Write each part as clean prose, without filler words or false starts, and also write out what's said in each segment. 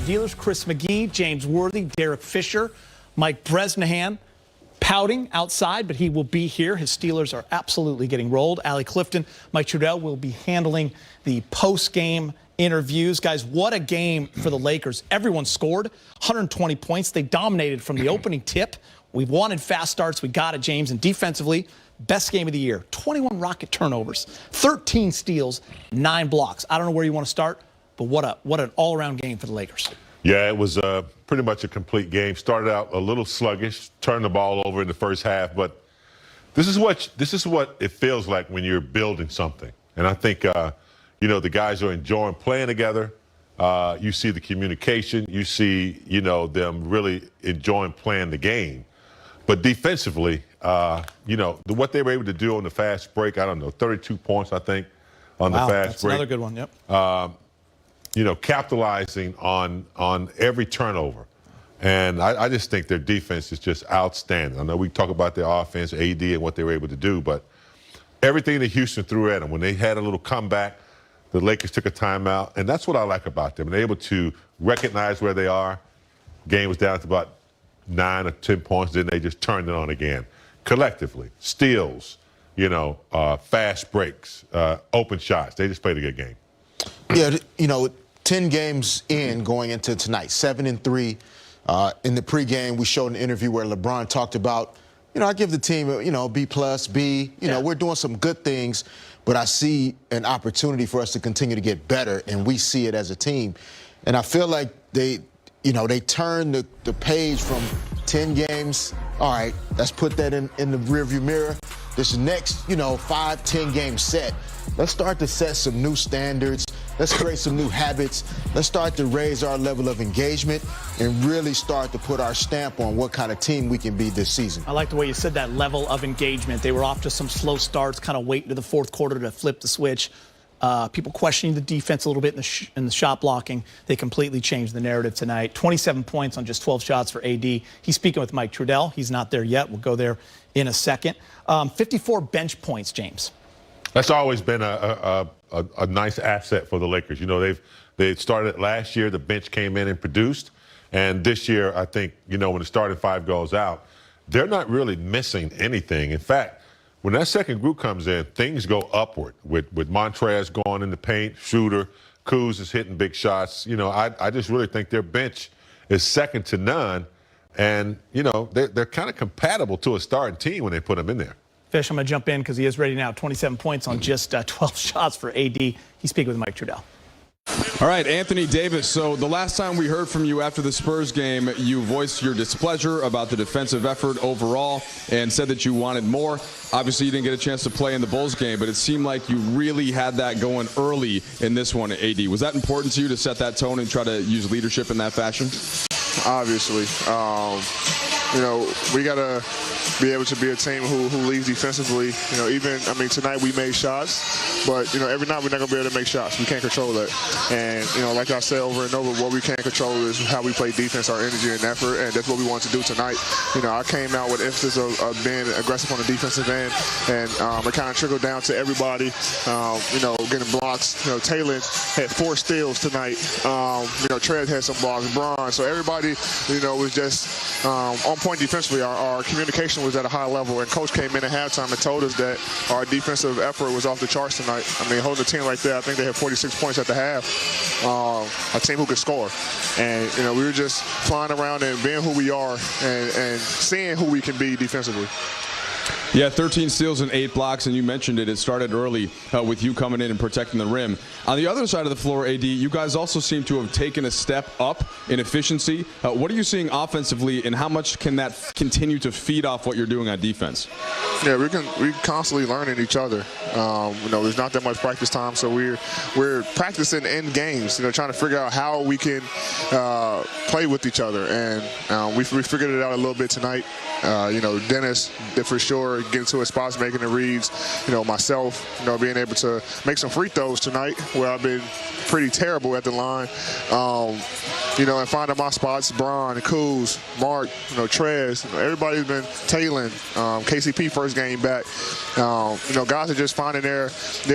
dealers, Chris McGee, James Worthy, Derek Fisher, Mike Bresnahan, pouting outside, but he will be here. His Steelers are absolutely getting rolled. Allie Clifton, Mike Trudell will be handling the post-game interviews. Guys, what a game for the Lakers. Everyone scored 120 points. They dominated from the opening tip. We wanted fast starts. We got it, James. And defensively, best game of the year. 21 Rocket turnovers, 13 steals, 9 blocks. I don't know where you want to start, but what an all-around game for the Lakers. Yeah, it was pretty much a complete game. Started out a little sluggish, turned the ball over in the first half, but this is what it feels like when you're building something. And I think the guys are enjoying playing together. You see the communication. You see them really enjoying playing the game. But defensively, what they were able to do on the fast break, I don't know, 32 points, I think, on the fast break. Another good one, yep. Capitalizing on every turnover. And I just think their defense is just outstanding. I know we talk about their offense, AD, and what they were able to do, but everything that Houston threw at them, when they had a little comeback, the Lakers took a timeout, and that's what I like about them. They're able to recognize where they are. Game was down to about 9 or 10 points, then they just turned it on again. Collectively, steals, fast breaks, open shots. They just played a good game. Yeah, 10 games in going into tonight, 7-3. In the pregame, we showed an interview where LeBron talked about, I give the team, B+, B. We're doing some good things, but I see an opportunity for us to continue to get better, and we see it as a team. And I feel like they turned the page from 10 games. All right, let's put that in the rearview mirror. This next, 5-10 game set, let's start to set some new standards. Let's create some new habits. Let's start to raise our level of engagement and really start to put our stamp on what kind of team we can be this season. I like the way you said that, level of engagement. They were off to some slow starts, kind of waiting to the fourth quarter to flip the switch. People questioning the defense a little bit in the shot blocking. They completely changed the narrative tonight. 27 points on just 12 shots for AD. He's speaking with Mike Trudell. He's not there yet. We'll go there in a second. 54 bench points, James. That's always been a nice asset for the Lakers. They started last year, the bench came in and produced. And this year, I think, when the starting 5 goes out, they're not really missing anything. In fact, when that second group comes in, things go upward with Montrez going in the paint, shooter, Kuz is hitting big shots. I just really think their bench is second to none. And, they're kind of compatible to a starting team when they put them in there. Fish, I'm going to jump in because he is ready now. 27 points on just 12 shots for AD. He's speaking with Mike Trudell. All right, Anthony Davis. So the last time we heard from you after the Spurs game, you voiced your displeasure about the defensive effort overall and said that you wanted more. Obviously, you didn't get a chance to play in the Bulls game, but it seemed like you really had that going early in this one, AD. Was that important to you to set that tone and try to use leadership in that fashion? Obviously. We got to be able to be a team who leads defensively. Tonight we made shots, but, every night we're not going to be able to make shots. We can't control that. And, like I said over and over, what we can't control is how we play defense, our energy and effort, and that's what we want to do tonight. I came out with emphasis of being aggressive on the defensive end, and it kind of trickled down to everybody, getting blocks. Taylor had 4 steals tonight. Trez had some blocks, Bron. So everybody, was just on point defensively. Our communication was at a high level, and Coach came in at halftime and told us that our defensive effort was off the charts tonight. Holding the team like that, I think they had 46 points at the half. A team who could score. And, we were just flying around and being who we are and seeing who we can be defensively. Yeah, 13 steals and 8 blocks, and you mentioned it. It started early with you coming in and protecting the rim. On the other side of the floor, AD, you guys also seem to have taken a step up in efficiency. What are you seeing offensively, and how much can that continue to feed off what you're doing on defense? Yeah, we're constantly learning each other. There's not that much practice time, so we're practicing in games. Trying to figure out how we can play with each other, and we figured it out a little bit tonight. Dennis did for sure getting to his spots, making the reads. Myself, being able to make some free throws tonight where I've been pretty terrible at the line. you know, and finding my spots, Bron, Kuz, Mark, you know, Trez, you know, everybody's been tailing. KCP first game back. You know, guys are just finding their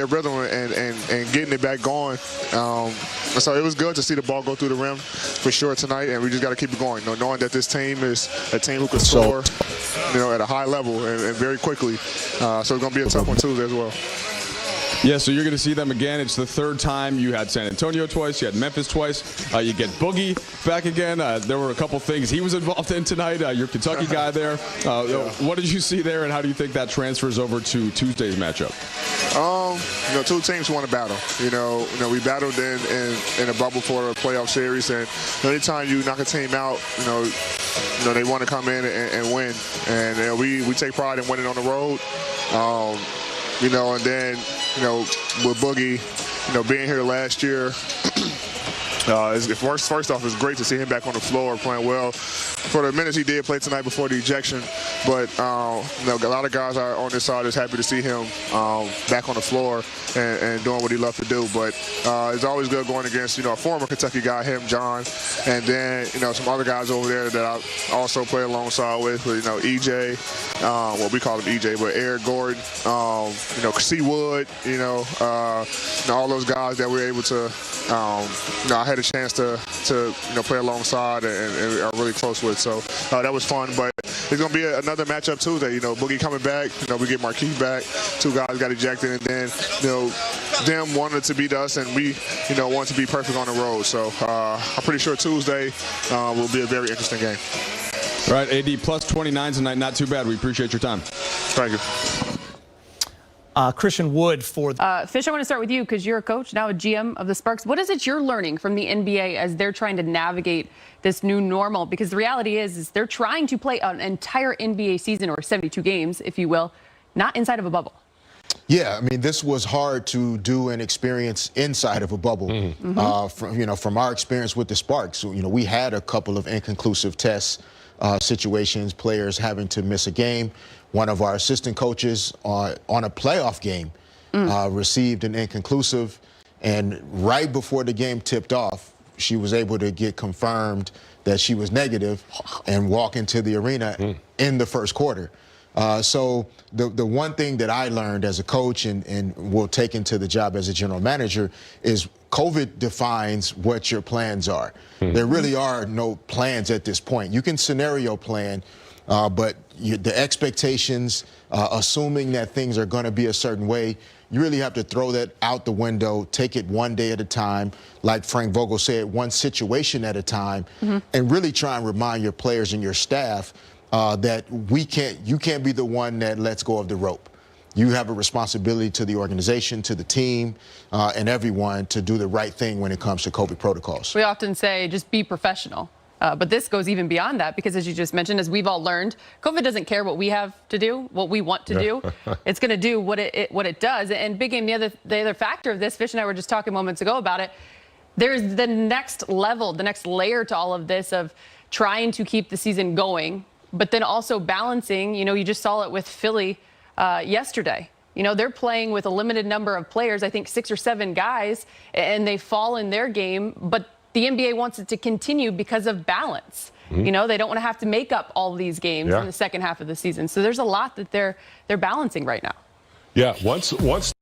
rhythm and getting it back going. So it was good to see the ball go through the rim for sure tonight, and we just got to keep it going. You know, knowing that this team is a team who can score, you know, at a high level and very quickly. So it's going to be a tough one Tuesday as well. Yeah, so you're going to see them again. It's the third time. You had San Antonio twice. You had Memphis twice. You get Boogie back again. There were a couple things he was involved in tonight. Your Kentucky guy there. What did you see there, and how do you think that transfers over to Tuesday's matchup? You know, two teams want to battle. You know, we battled in a bubble for a playoff series, and anytime you knock a team out, you know they want to come in and win. And you know, we take pride in winning on the road. You know, and then, you know, with Boogie, you know, being here last year, first off, it's great to see him back on the floor playing well. For the minutes he did play tonight before the ejection, but you know, a lot of guys are on this side is happy to see him back on the floor and doing what he loves to do. But it's always good going against, you know, a former Kentucky guy, him, John, and then, you know, some other guys over there that I also play alongside with, you know, EJ, well, we call him EJ, but Eric Gordon, you know, C. Wood, you know, all those guys that we're able to, you know, I had a chance to you know, play alongside and are really close with. So that was fun. But it's going to be another matchup Tuesday. You know, Boogie coming back. You know, we get Marquise back. Two guys got ejected, and then, you know, them wanted to beat us, and we, you know, want to be perfect on the road. So I'm pretty sure Tuesday will be a very interesting game. All right, AD, plus 29 tonight. Not too bad. We appreciate your time. Thank you. Christian Wood for Fish, I want to start with you because you're a coach, now a GM of the Sparks. What is it you're learning from the NBA as they're trying to navigate this new normal? Because the reality is they're trying to play an entire NBA season, or 72 games, if you will, not inside of a bubble. Yeah, I mean, this was hard to do and experience inside of a bubble. From our experience with the Sparks, you know, we had a couple of inconclusive tests situations, players having to miss a game. One of our assistant coaches on a playoff game received an inconclusive, and right before the game tipped off, she was able to get confirmed that she was negative and walk into the arena in the first quarter. So the one thing that I learned as a coach and will take into the job as a general manager is COVID defines what your plans are. There really are no plans at this point. You can scenario plan, but the expectations, assuming that things are going to be a certain way, you really have to throw that out the window, take it one day at a time, like Frank Vogel said, one situation at a time, and really try and remind your players and your staff that you can't be the one that lets go of the rope. You have a responsibility to the organization, to the team, and everyone to do the right thing when it comes to COVID protocols. We often say just be professional. But this goes even beyond that, because as you just mentioned, as we've all learned, COVID doesn't care what we have to do, what we want to do. It's going to do what it does. And big game, the other factor of this, Fish and I were just talking moments ago about it, there's the next level, the next layer to all of this of trying to keep the season going, but then also balancing, you know, you just saw it with Philly yesterday. You know, they're playing with a limited number of players, I think 6 or 7 guys, and they fall in their game, but the NBA wants it to continue because of balance. You know, they don't want to have to make up all these games in the second half of the season. So there's a lot that they're balancing right now. Yeah, once